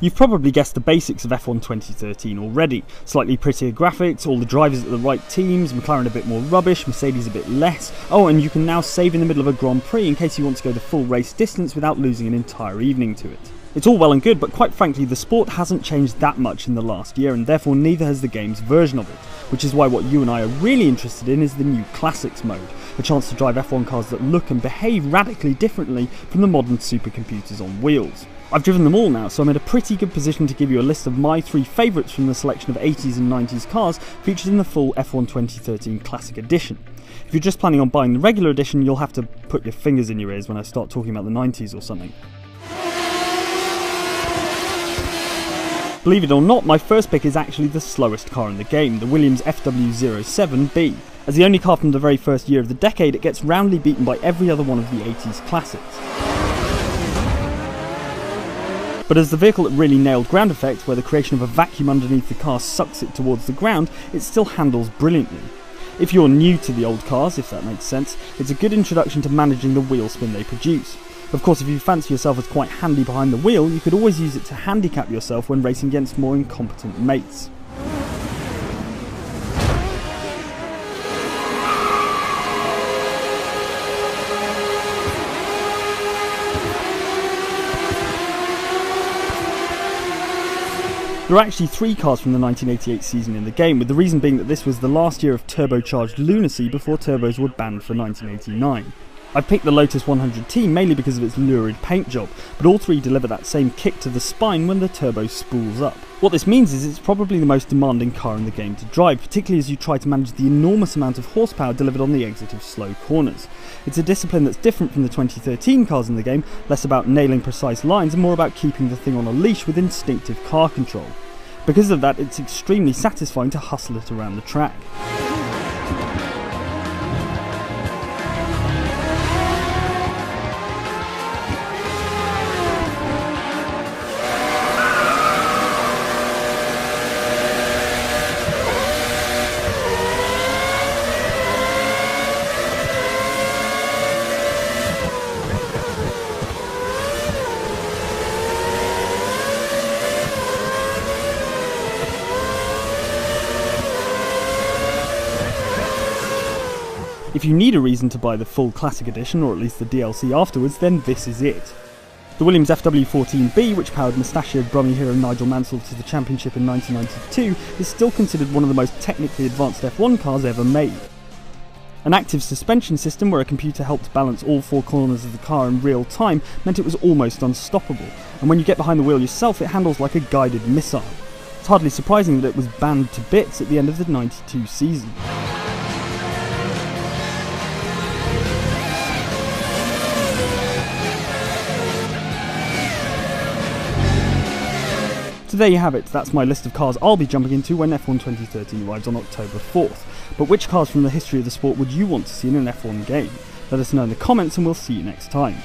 You've probably guessed the basics of F1 2013 already. Slightly prettier graphics, all the drivers at the right teams, McLaren a bit more rubbish, Mercedes a bit less. Oh, and you can now save in the middle of a Grand Prix in case you want to go the full race distance without losing an entire evening to it. It's all well and good, but quite frankly the sport hasn't changed that much in the last year, and therefore neither has the game's version of it. Which is why what you and I are really interested in is the new Classics mode, a chance to drive F1 cars that look and behave radically differently from the modern supercomputers on wheels. I've driven them all now, so I'm in a pretty good position to give you a list of my 3 favourites from the selection of 80s and 90s cars featured in the full F1 2013 Classic Edition. If you're just planning on buying the regular edition, you'll have to put your fingers in your ears when I start talking about the 90s or something. Believe it or not, my first pick is actually the slowest car in the game, the Williams FW07B. As the only car from the very first year of the decade, it gets roundly beaten by every other one of the 80s classics. But as the vehicle that really nailed ground effect, where the creation of a vacuum underneath the car sucks it towards the ground, it still handles brilliantly. If you're new to the old cars, if that makes sense, it's a good introduction to managing the wheel spin they produce. Of course, if you fancy yourself as quite handy behind the wheel, you could always use it to handicap yourself when racing against more incompetent mates. There are actually 3 cars from the 1988 season in the game, with the reason being that this was the last year of turbocharged lunacy before turbos were banned for 1989. I picked the Lotus 100T mainly because of its lurid paint job, but all 3 deliver that same kick to the spine when the turbo spools up. What this means is it's probably the most demanding car in the game to drive, particularly as you try to manage the enormous amount of horsepower delivered on the exit of slow corners. It's a discipline that's different from the 2013 cars in the game, less about nailing precise lines and more about keeping the thing on a leash with instinctive car control. Because of that, it's extremely satisfying to hustle it around the track. If you need a reason to buy the full Classic Edition, or at least the DLC afterwards, then this is it. The Williams FW14B, which powered mustachioed Brummy hero Nigel Mansell to the championship in 1992, is still considered one of the most technically advanced F1 cars ever made. An active suspension system where a computer helped balance all 4 corners of the car in real time meant it was almost unstoppable, and when you get behind the wheel yourself it handles like a guided missile. It's hardly surprising that it was banned to bits at the end of the 92 season. So there you have it, that's my list of cars I'll be jumping into when F1 2013 arrives on October 4th. But which cars from the history of the sport would you want to see in an F1 game? Let us know in the comments and we'll see you next time.